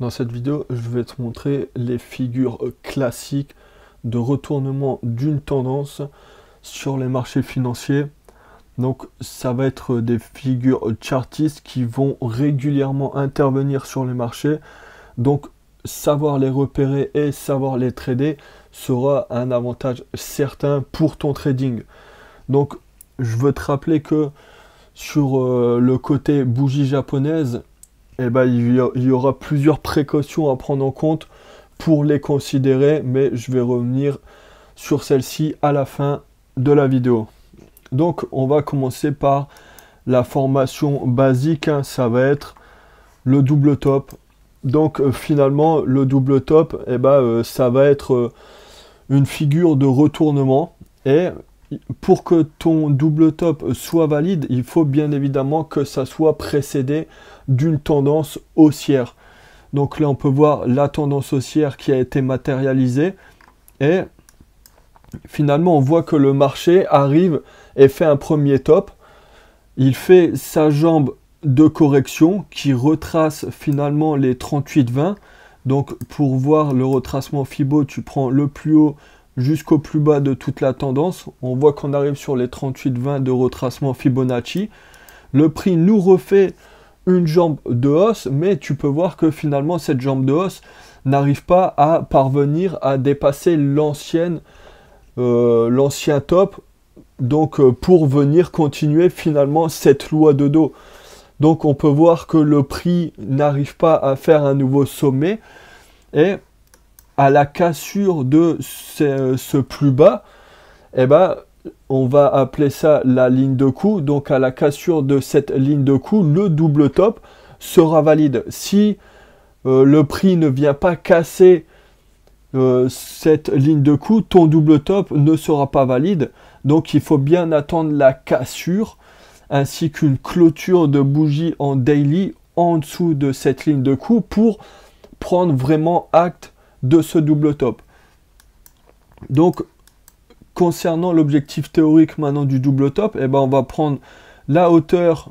Dans cette vidéo, je vais te montrer les figures classiques de retournement d'une tendance sur les marchés financiers. Donc ça va être des figures chartistes qui vont régulièrement intervenir sur les marchés. Donc savoir les repérer et savoir les trader sera un avantage certain pour ton trading. Donc je veux te rappeler que sur le côté bougie japonaise, il y aura plusieurs précautions à prendre en compte pour les considérer, mais je vais revenir sur celle-ci à la fin de la vidéo. Donc on va commencer par la formation basique, hein, ça va être le double top. Donc finalement le double top, ça va être une figure de retournement, et pour que ton double top soit valide, il faut bien évidemment que ça soit précédé d'une tendance haussière. Donc là on peut voir la tendance haussière qui a été matérialisée, et finalement on voit que le marché arrive et fait un premier top. Il fait sa jambe de correction qui retrace finalement les 38,20. Donc pour voir le retracement Fibo, tu prends le plus haut jusqu'au plus bas de toute la tendance. On voit qu'on arrive sur les 38,20 de retracement Fibonacci. Le prix nous refait une jambe de hausse, mais tu peux voir que finalement cette jambe de hausse n'arrive pas à parvenir à dépasser l'ancien top, donc pour venir continuer finalement cette loi de dos. Donc on peut voir que le prix n'arrive pas à faire un nouveau sommet, et à la cassure de ce plus bas, on va appeler ça la ligne de coup. Donc à la cassure de cette ligne de coup, le double top sera valide. Si le prix ne vient pas casser cette ligne de coup, ton double top ne sera pas valide. Donc il faut bien attendre la cassure ainsi qu'une clôture de bougie en daily en dessous de cette ligne de coup pour prendre vraiment acte de ce double top. Donc concernant l'objectif théorique maintenant du double top, on va prendre la hauteur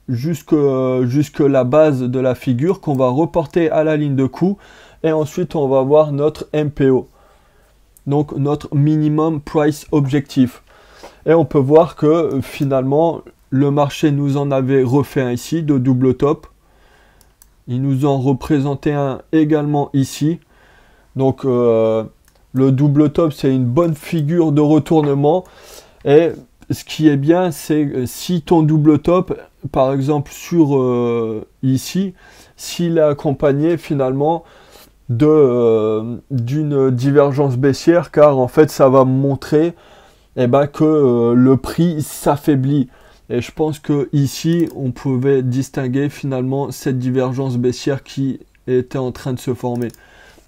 jusque la base de la figure qu'on va reporter à la ligne de coup, et ensuite on va voir notre MPO, donc notre minimum price objectif. Et on peut voir que finalement le marché nous en avait refait un ici de double top. Il nous en représentait un également ici. Donc le double top, c'est une bonne figure de retournement. Et ce qui est bien, c'est si ton double top, par exemple sur ici, s'il est accompagné finalement d'une divergence baissière, car en fait ça va montrer que le prix s'affaiblit. Et je pense que ici on pouvait distinguer finalement cette divergence baissière qui était en train de se former.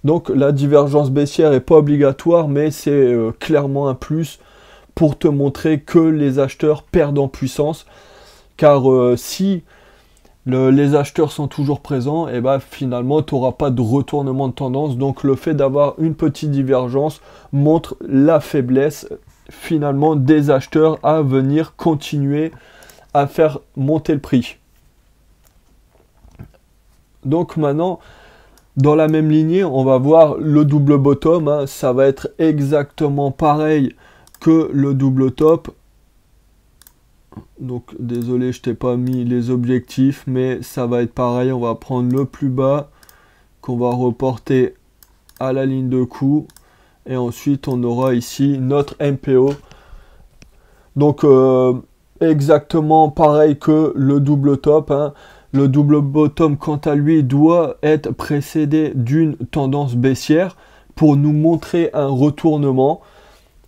Donc la divergence baissière n'est pas obligatoire, mais c'est clairement un plus pour te montrer que les acheteurs perdent en puissance. Car si les acheteurs sont toujours présents, finalement tu n'auras pas de retournement de tendance. Donc le fait d'avoir une petite divergence montre la faiblesse finalement des acheteurs à venir continuer à faire monter le prix. Donc maintenant, dans la même lignée, on va voir le double bottom, hein. Ça va être exactement pareil que le double top. Donc désolé, je t'ai pas mis les objectifs, mais ça va être pareil. On va prendre le plus bas qu'on va reporter à la ligne de coup, et ensuite on aura ici notre MPO. Donc exactement pareil que le double top, hein. Le double bottom, quant à lui, doit être précédé d'une tendance baissière pour nous montrer un retournement.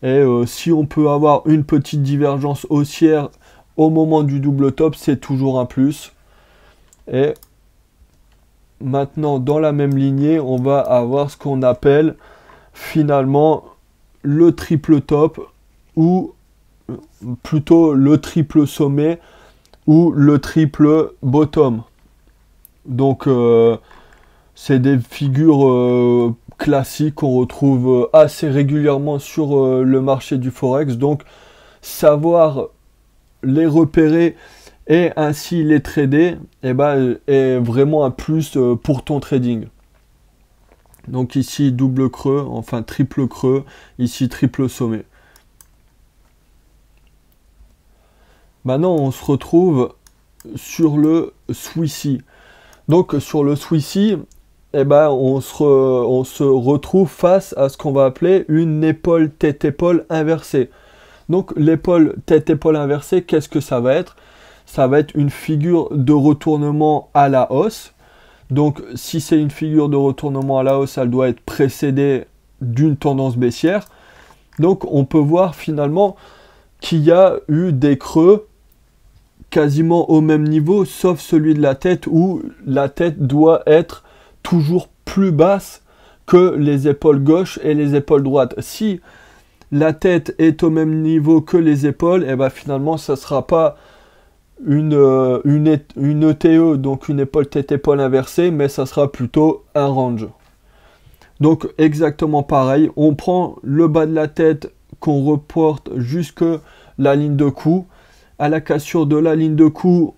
Et si on peut avoir une petite divergence haussière au moment du double top, c'est toujours un plus. Et maintenant, dans la même lignée, on va avoir ce qu'on appelle finalement le triple top, ou plutôt le triple sommet, ou le triple bottom. Donc c'est des figures classiques qu'on retrouve assez régulièrement sur le marché du forex. Donc savoir les repérer et ainsi les trader est vraiment un plus pour ton trading. Donc ici double creux, enfin triple creux, ici triple sommet. Maintenant on se retrouve sur le Swissy. Donc sur le Swissy, on se retrouve face à ce qu'on va appeler une épaule tête-épaule inversée. Donc l'épaule tête-épaule inversée, qu'est-ce que ça va être? Ça va être une figure de retournement à la hausse. Donc si c'est une figure de retournement à la hausse, elle doit être précédée d'une tendance baissière. Donc on peut voir finalement qu'il y a eu des creux quasiment au même niveau, sauf celui de la tête où la tête doit être toujours plus basse que les épaules gauche et les épaules droites. Si la tête est au même niveau que les épaules, finalement ça ne sera pas une ETE, donc une épaule tête-épaule inversée, mais ça sera plutôt un range. Donc exactement pareil, on prend le bas de la tête qu'on reporte jusque la ligne de cou. À la cassure de la ligne de cou,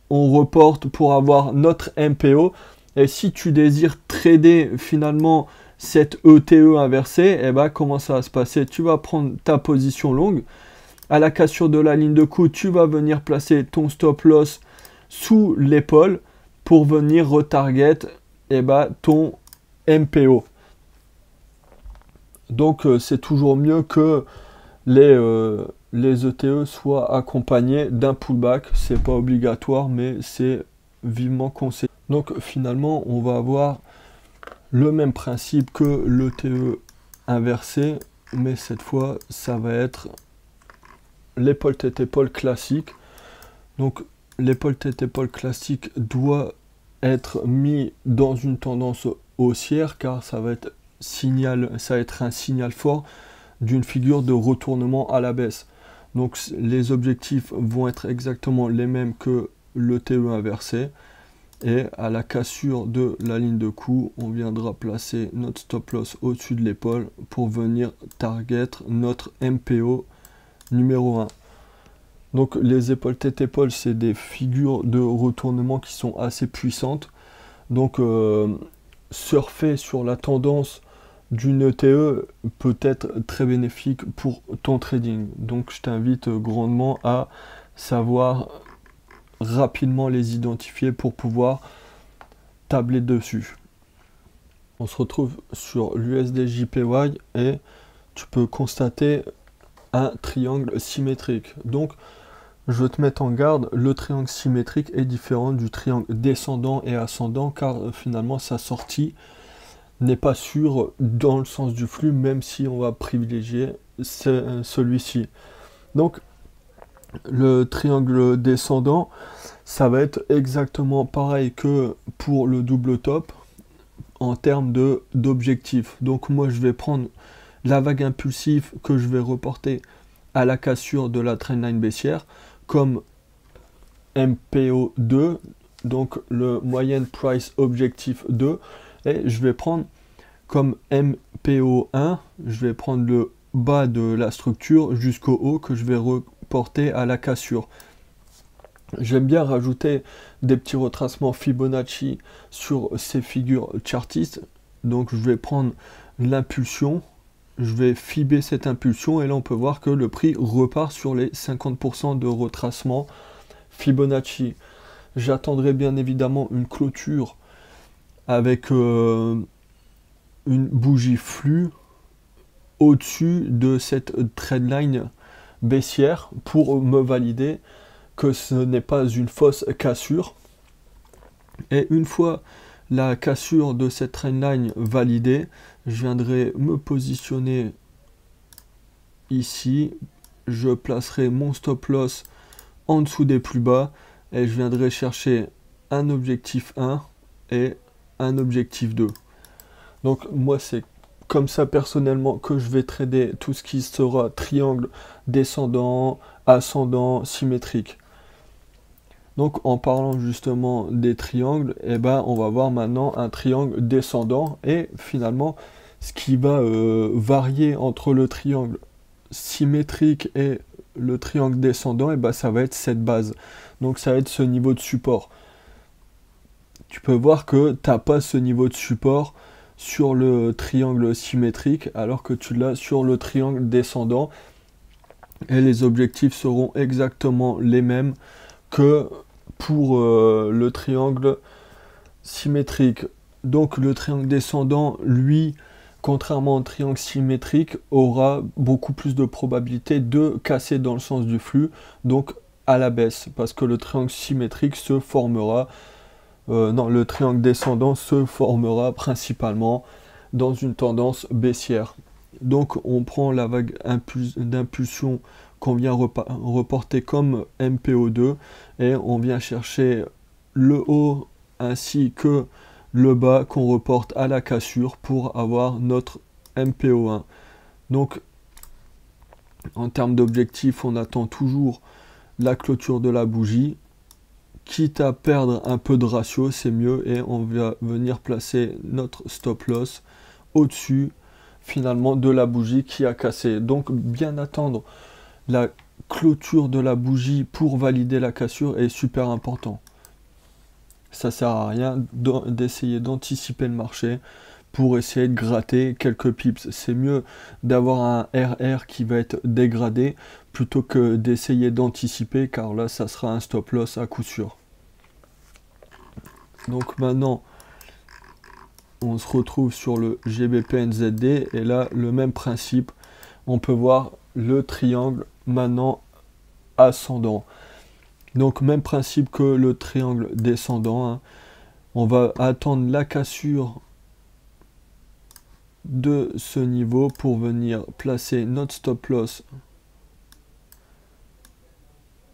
on reporte pour avoir notre MPO. Et si tu désires trader finalement cette ETE inversée, comment ça va se passer? Tu vas prendre ta position longue. À la cassure de la ligne de cou, tu vas venir placer ton stop loss sous l'épaule pour venir retarget ton MPO. Donc c'est toujours mieux que les ETE soient accompagnés d'un pullback. C'est pas obligatoire, mais c'est vivement conseillé. Donc finalement, on va avoir le même principe que l'ETE inversé, mais cette fois, ça va être l'épaule tête-épaule classique. Donc l'épaule tête-épaule classique doit être mis dans une tendance haussière car ça va être un signal fort d'une figure de retournement à la baisse. Donc les objectifs vont être exactement les mêmes que le TE inversé. Et à la cassure de la ligne de cou, on viendra placer notre stop loss au-dessus de l'épaule pour venir target notre MPO numéro 1. Donc les épaules tête-épaule, c'est des figures de retournement qui sont assez puissantes. Donc surfer sur la tendance d'une ETE peut être très bénéfique pour ton trading. Donc je t'invite grandement à savoir rapidement les identifier pour pouvoir tabler dessus. On se retrouve sur l'USD-JPY et tu peux constater un triangle symétrique. Donc je veux te mettre en garde, le triangle symétrique est différent du triangle descendant et ascendant car finalement sa sortie n'est pas sûre dans le sens du flux, même si on va privilégier celui-ci. Donc le triangle descendant, ça va être exactement pareil que pour le double top en termes d'objectif. Donc moi je vais prendre la vague impulsive que je vais reporter à la cassure de la trendline baissière comme MPO2, donc le moyenne price objectif 2, et je vais prendre comme MPO1, je vais prendre le bas de la structure jusqu'au haut que je vais reporter à la cassure. J'aime bien rajouter des petits retracements Fibonacci sur ces figures chartistes. Donc je vais prendre l'impulsion, je vais fibrer cette impulsion et là on peut voir que le prix repart sur les 50% de retracement Fibonacci. J'attendrai bien évidemment une clôture avec une bougie flux au-dessus de cette trendline baissière pour me valider que ce n'est pas une fausse cassure. Et une fois la cassure de cette trendline validée, je viendrai me positionner ici, je placerai mon stop loss en dessous des plus bas et je viendrai chercher un objectif 1 et un objectif 2. Donc moi c'est comme ça personnellement que je vais trader tout ce qui sera triangle descendant, ascendant, symétrique. Donc en parlant justement des triangles, on va voir maintenant un triangle descendant et finalement ce qui va varier entre le triangle symétrique et le triangle descendant, ça va être cette base. Donc ça va être ce niveau de support. Tu peux voir que tu n'as pas ce niveau de support sur le triangle symétrique alors que tu l'as sur le triangle descendant. Et les objectifs seront exactement les mêmes que pour le triangle symétrique. Donc le triangle descendant, lui, contrairement au triangle symétrique, aura beaucoup plus de probabilité de casser dans le sens du flux, donc à la baisse, parce que le triangle symétrique se formera, le triangle descendant se formera principalement dans une tendance baissière. Donc on prend la vague d'impulsion qu'on vient reporter comme MPO2 et on vient chercher le haut ainsi que le bas qu'on reporte à la cassure pour avoir notre MPO1. Donc en termes d'objectif, on attend toujours la clôture de la bougie. Quitte à perdre un peu de ratio, c'est mieux, et on va venir placer notre stop loss au-dessus finalement de la bougie qui a cassé. Donc bien attendre la clôture de la bougie pour valider la cassure est super important. Ça sert à rien d'essayer d'anticiper le marché pour essayer de gratter quelques pips. C'est mieux d'avoir un RR qui va être dégradé plutôt que d'essayer d'anticiper, car là ça sera un stop loss à coup sûr. Donc maintenant on se retrouve sur le GBP-NZD et là le même principe, on peut voir le triangle maintenant ascendant. Donc même principe que le triangle descendant, hein. On va attendre la cassure de ce niveau pour venir placer notre stop loss.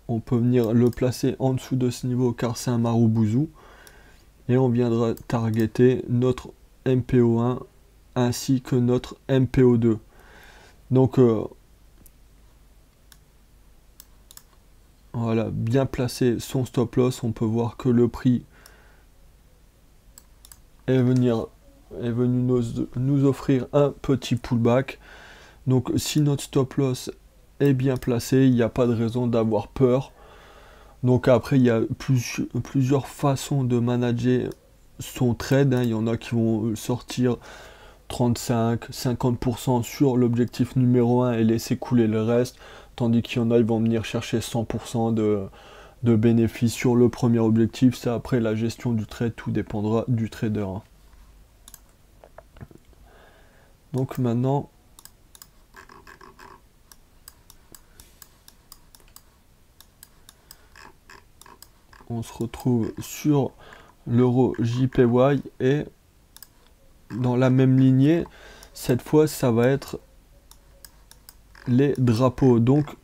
On peut venir le placer en dessous de ce niveau car c'est un maroubouzou. Et on viendra targeter notre MPO1 ainsi que notre MPO2. Donc voilà, bien placer son stop loss, on peut voir que le prix est venu nous offrir un petit pullback. Donc si notre stop loss est bien placé, il n'y a pas de raison d'avoir peur. Donc après, il y a plusieurs façons de manager son trade, hein. Il y en a qui vont sortir 35-50% sur l'objectif numéro 1 et laisser couler le reste, tandis qu'il y en a, ils vont venir chercher 100% de bénéfices sur le premier objectif. Ça, après, la gestion du trade, tout dépendra du trader, hein. Donc maintenant, on se retrouve sur l'euro JPY et dans la même lignée, cette fois ça va être les drapeaux. Donc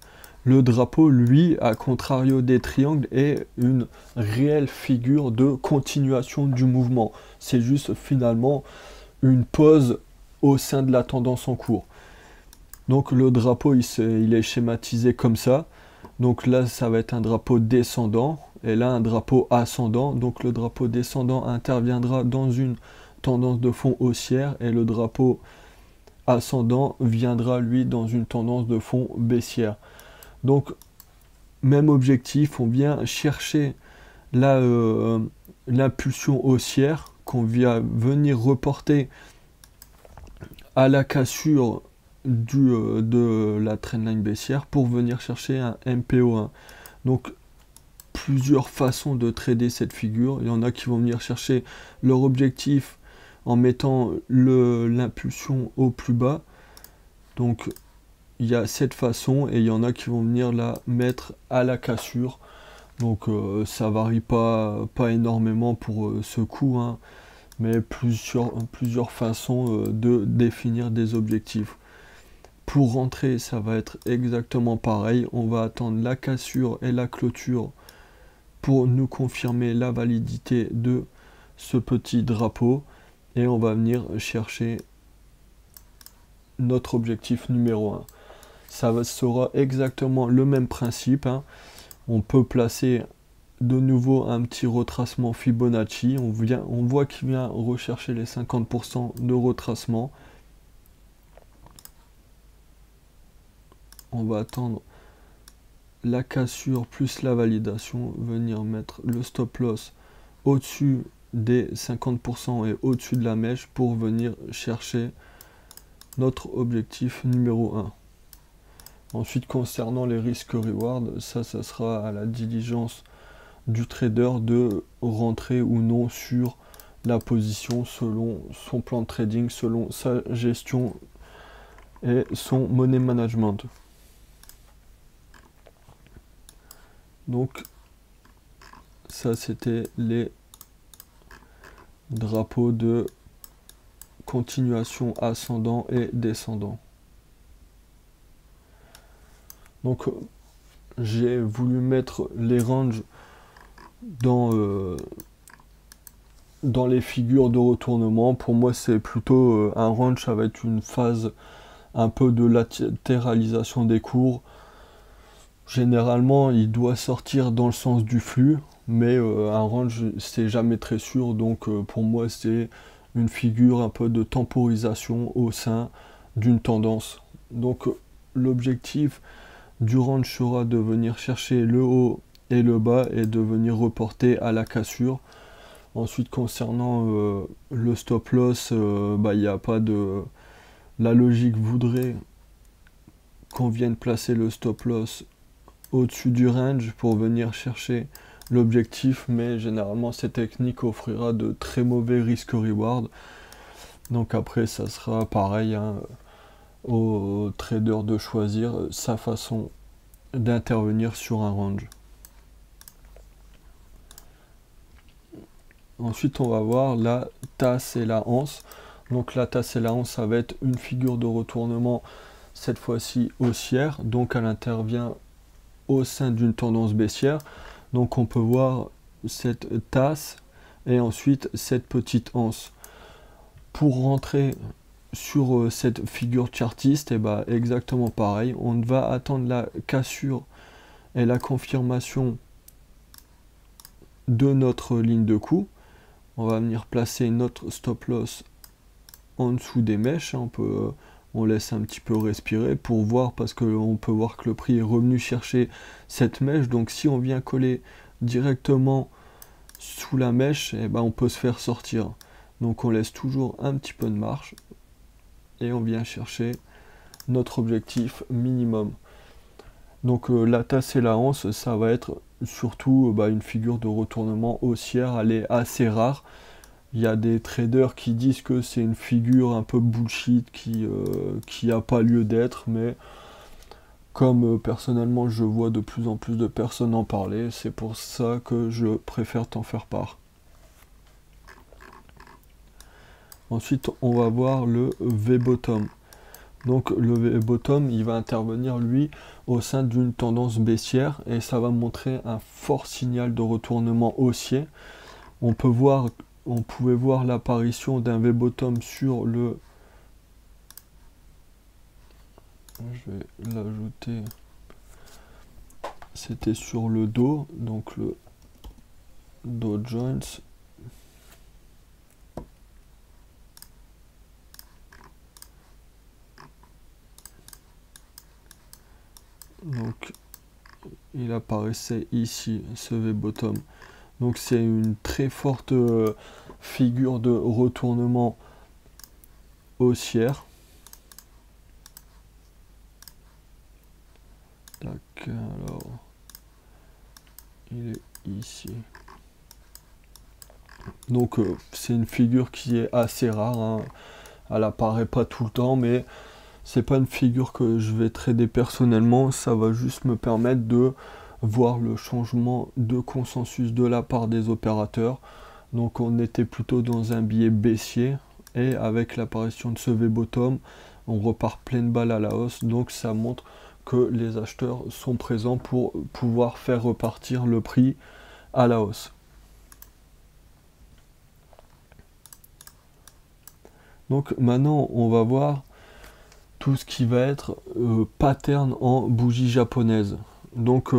le drapeau, lui, à contrario des triangles, est une réelle figure de continuation du mouvement. C'est juste finalement une pause au sein de la tendance en cours. Donc le drapeau, il est schématisé comme ça. Donc là, ça va être un drapeau descendant. Et là, un drapeau ascendant. Donc le drapeau descendant interviendra dans une tendance de fond haussière. Et le drapeau ascendant viendra, lui, dans une tendance de fond baissière. Donc, même objectif, on vient chercher l'impulsion haussière qu'on vient venir reporter à la cassure de la trendline baissière pour venir chercher un MPO1. Donc plusieurs façons de trader cette figure. Il y en a qui vont venir chercher leur objectif en mettant l'impulsion au plus bas. Donc il y a cette façon et il y en a qui vont venir la mettre à la cassure. Donc ça varie pas énormément pour ce coup, hein, mais plusieurs façons de définir des objectifs. Pour rentrer, ça va être exactement pareil. On va attendre la cassure et la clôture pour nous confirmer la validité de ce petit drapeau. Et on va venir chercher notre objectif numéro 1. Ça sera exactement le même principe, hein. On peut placer de nouveau un petit retracement Fibonacci. On voit qu'il vient rechercher les 50% de retracement. On va attendre la cassure plus la validation, venir mettre le stop loss au-dessus des 50% et au-dessus de la mèche pour venir chercher notre objectif numéro 1. Ensuite, concernant les risques reward, ça sera à la diligence du trader de rentrer ou non sur la position selon son plan de trading, selon sa gestion et son money management. Donc ça c'était les drapeaux de continuation ascendant et descendant. Donc j'ai voulu mettre les ranges dans les figures de retournement. Pour moi c'est plutôt un range, ça va être une phase un peu de latéralisation des cours. Généralement il doit sortir dans le sens du flux, mais un range c'est jamais très sûr, donc pour moi c'est une figure un peu de temporisation au sein d'une tendance. Donc l'objectif du range sera de venir chercher le haut et le bas et de venir reporter à la cassure. Ensuite concernant le stop loss, il n'y a pas de... La logique voudrait qu'on vienne placer le stop loss au-dessus du range pour venir chercher l'objectif, mais généralement cette technique offrira de très mauvais risques reward. Donc après ça sera pareil hein, au trader de choisir sa façon d'intervenir sur un range. Ensuite on va voir la tasse et la anse. Donc la tasse et la anse, ça va être une figure de retournement cette fois-ci haussière, donc elle intervient au sein d'une tendance baissière. Donc on peut voir cette tasse et ensuite cette petite anse. Pour rentrer sur cette figure chartiste, et exactement pareil, on va attendre la cassure et la confirmation de notre ligne de coup. On va venir placer notre stop loss en dessous des mèches. On laisse un petit peu respirer pour voir, parce qu'on peut voir que le prix est revenu chercher cette mèche. Donc si on vient coller directement sous la mèche, on peut se faire sortir. Donc on laisse toujours un petit peu de marge et on vient chercher notre objectif minimum. Donc la tasse et la anse, ça va être surtout une figure de retournement haussière. Elle est assez rare. Il y a des traders qui disent que c'est une figure un peu bullshit qui n'a pas lieu d'être, mais comme personnellement je vois de plus en plus de personnes en parler, c'est pour ça que je préfère t'en faire part. Ensuite on va voir le V-bottom. Donc le V-bottom il va intervenir lui au sein d'une tendance baissière et ça va montrer un fort signal de retournement haussier. On pouvait voir l'apparition d'un V-bottom sur le... Je vais l'ajouter. C'était sur le dos, donc le Dow Jones. Donc il apparaissait ici, ce V-bottom. Donc c'est une très forte figure de retournement haussière. Tac, alors il est ici. Donc c'est une figure qui est assez rare, hein. Elle apparaît pas tout le temps, mais c'est pas une figure que je vais trader personnellement. Ça va juste me permettre de voir le changement de consensus de la part des opérateurs. Donc on était plutôt dans un biais baissier et avec l'apparition de ce V-bottom on repart pleine balle à la hausse. Donc ça montre que les acheteurs sont présents pour pouvoir faire repartir le prix à la hausse. Donc maintenant on va voir tout ce qui va être pattern en bougie japonaise. Donc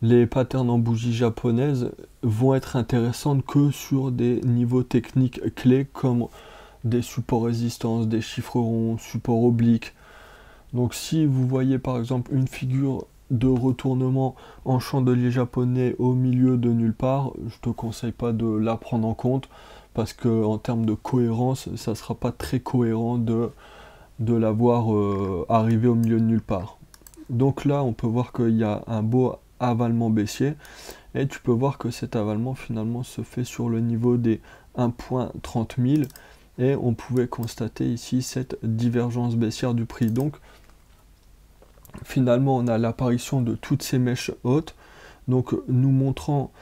les patterns en bougie japonaise vont être intéressantes que sur des niveaux techniques clés comme des supports résistance, des chiffres ronds, supports obliques. Donc si vous voyez par exemple une figure de retournement en chandelier japonais au milieu de nulle part, je te conseille pas de la prendre en compte parce que en termes de cohérence, ça sera pas très cohérent de la voir arriver au milieu de nulle part. Donc là, on peut voir qu'il y a un beau avalement baissier et tu peux voir que cet avalement finalement se fait sur le niveau des 1.30 000 et on pouvait constater ici cette divergence baissière du prix. Donc finalement, on a l'apparition de toutes ces mèches hautes, donc nous montrant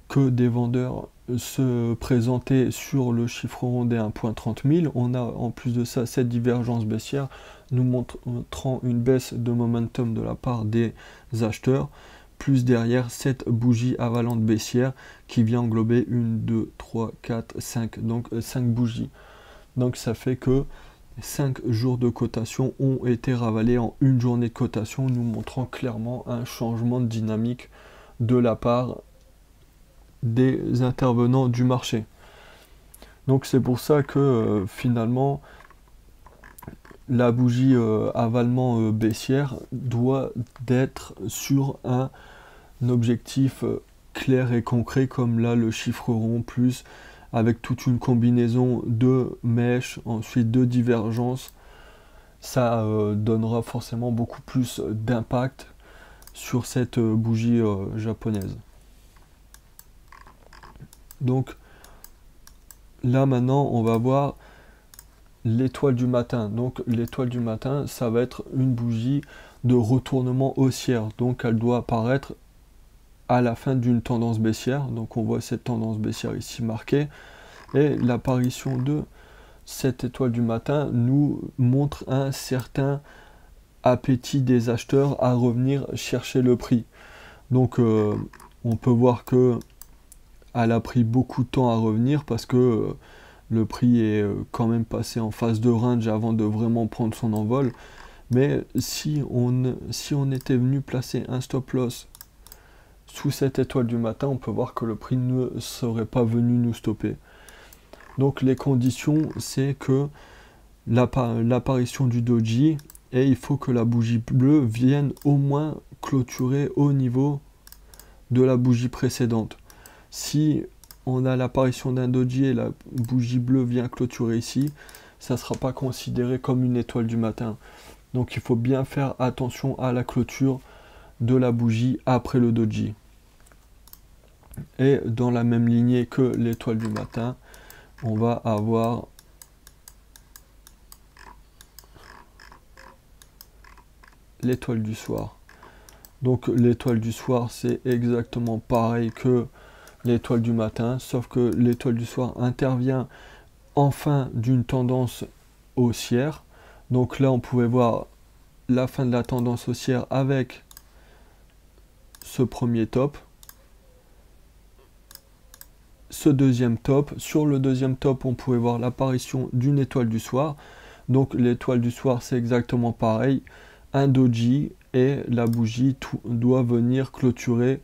que des vendeurs se présentaient sur le chiffre rond des 1.30 000. On a en plus de ça cette divergence baissière, nous montrant une baisse de momentum de la part des acheteurs, plus derrière cette bougie avalante baissière qui vient englober 1, 2, 3, 4, 5, donc 5 bougies. Donc ça fait que 5 jours de cotation ont été ravalés en une journée de cotation, nous montrant clairement un changement de dynamique de la part des intervenants du marché. Donc c'est pour ça que finalement la bougie avalement baissière doit être sur un objectif clair et concret, comme là le chiffre rond plus avec toute une combinaison de mèches, ensuite de divergences. Ça donnera forcément beaucoup plus d'impact sur cette bougie japonaise. Donc là maintenant on va voir l'étoile du matin. Donc l'étoile du matin, ça va être une bougie de retournement haussière. Donc elle doit apparaître à la fin d'une tendance baissière. Donc on voit cette tendance baissière ici marquée. Et l'apparition de cette étoile du matin nous montre un certain appétit des acheteurs à revenir chercher le prix. Donc on peut voir que elle a pris beaucoup de temps à revenir parce que le prix est quand même passé en phase de range avant de vraiment prendre son envol. Mais si on était venu placer un stop loss sous cette étoile du matin, on peut voir que le prix ne serait pas venu nous stopper. Donc les conditions, c'est que l'apparition du doji, et il faut que la bougie bleue vienne au moins clôturer au niveau de la bougie précédente. Si on a l'apparition d'un doji et la bougie bleue vient clôturer ici, ça ne sera pas considéré comme une étoile du matin. Donc il faut bien faire attention à la clôture de la bougie après le doji. Et dans la même lignée que l'étoile du matin, on va avoir l'étoile du soir. Donc l'étoile du soir, c'est exactement pareil que l'étoile du matin, sauf que l'étoile du soir intervient en fin d'une tendance haussière. Donc là, on pouvait voir la fin de la tendance haussière avec ce premier top. Ce deuxième top. Sur le deuxième top, on pouvait voir l'apparition d'une étoile du soir. Donc l'étoile du soir, c'est exactement pareil. Un doji et la bougie doit venir clôturer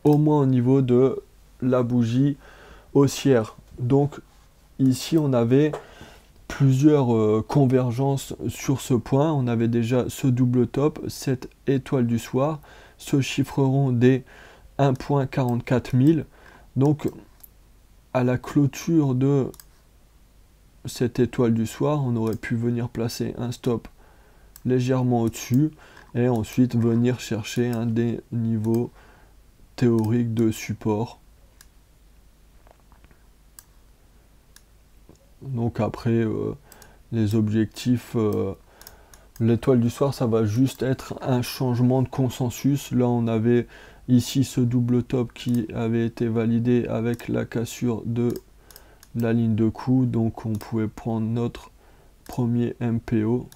au moins au niveau de la bougie haussière. Donc ici, on avait plusieurs convergences sur ce point. On avait déjà ce double top, cette étoile du soir, ce chiffre rond des 1.44 000. Donc à la clôture de cette étoile du soir, on aurait pu venir placer un stop légèrement au-dessus et ensuite venir chercher un des niveaux théoriques de support. Donc après les objectifs, l'étoile du soir, ça va juste être un changement de consensus. Là on avait ici ce double top qui avait été validé avec la cassure de la ligne de coup, donc on pouvait prendre notre premier MPO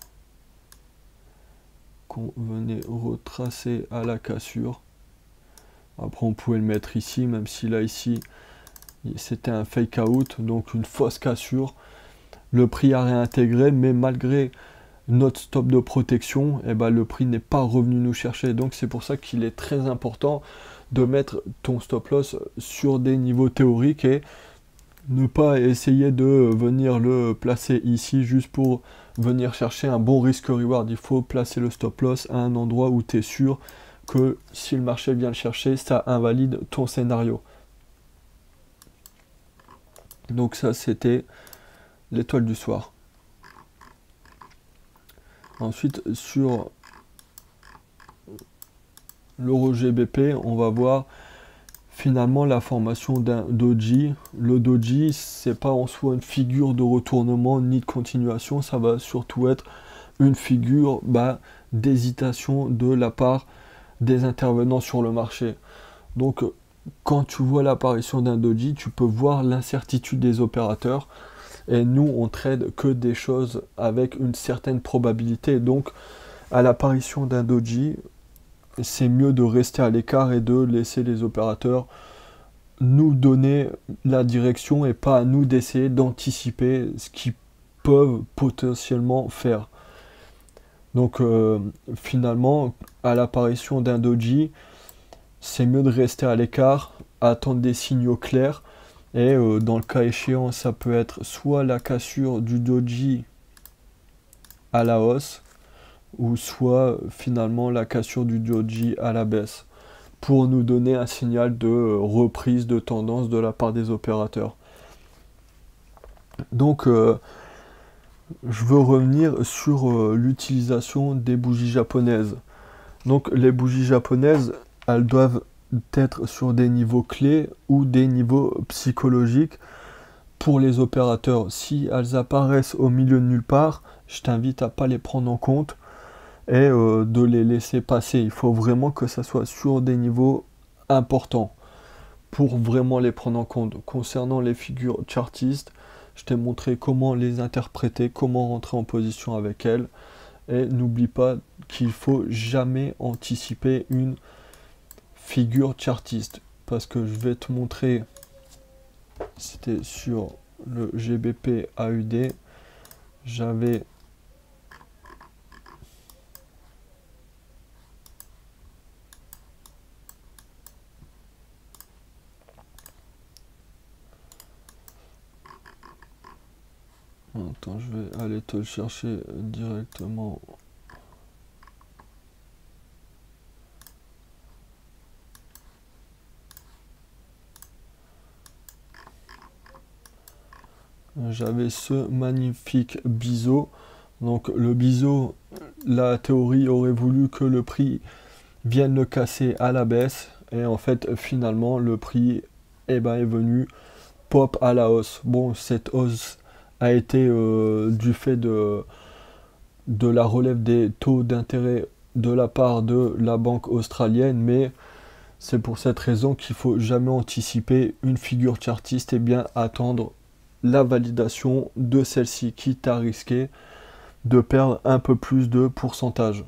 qu'on venait retracer à la cassure. Après on pouvait le mettre ici, même si là ici c'était un fake out, donc une fausse cassure. Le prix a réintégré, mais malgré notre stop de protection, eh ben, le prix n'est pas revenu nous chercher. Donc c'est pour ça qu'il est très important de mettre ton stop loss sur des niveaux théoriques et ne pas essayer de venir le placer ici juste pour venir chercher un bon risque-reward. Il faut placer le stop-loss à un endroit où tu es sûr que si le marché vient le chercher, ça invalide ton scénario. Donc ça, c'était l'étoile du soir. Ensuite, sur l'euro GBP, on va voir finalement la formation d'un doji. Le doji, c'est pas en soi une figure de retournement ni de continuation, ça va surtout être une figure d'hésitation de la part des intervenants sur le marché. Donc quand tu vois l'apparition d'un doji, tu peux voir l'incertitude des opérateurs. Et nous, on trade que des choses avec une certaine probabilité. Donc, à l'apparition d'un doji, c'est mieux de rester à l'écart et de laisser les opérateurs nous donner la direction et pas à nous d'essayer d'anticiper ce qu'ils peuvent potentiellement faire. Donc, finalement, à l'apparition d'un doji, c'est mieux de rester à l'écart, attendre des signaux clairs. Et dans le cas échéant, ça peut être soit la cassure du doji à la hausse, ou soit finalement la cassure du doji à la baisse, pour nous donner un signal de reprise de tendance de la part des opérateurs. Donc je veux revenir sur l'utilisation des bougies japonaises. Donc les bougies japonaises, elles doivent être sur des niveaux clés ou des niveaux psychologiques pour les opérateurs. Si elles apparaissent au milieu de nulle part, je t'invite à pas les prendre en compte et de les laisser passer. Il faut vraiment que ça soit sur des niveaux importants pour vraiment les prendre en compte. Concernant les figures chartistes, je t'ai montré comment les interpréter, comment rentrer en position avec elles. Et n'oublie pas qu'il faut jamais anticiper une figure chartiste, parce que je vais te montrer, c'était sur le GBP AUD, j'avais attends, je vais aller te le chercher directement. J'avais ce magnifique biseau. Donc le biseau, la théorie aurait voulu que le prix vienne le casser à la baisse. Et en fait, finalement, le prix est venu pop à la hausse. Bon, cette hausse a été du fait de la relève des taux d'intérêt de la part de la banque australienne, mais c'est pour cette raison qu'il faut jamais anticiper une figure chartiste et bien attendre la validation de celle-ci, quitte à risquer de perdre un peu plus de pourcentage.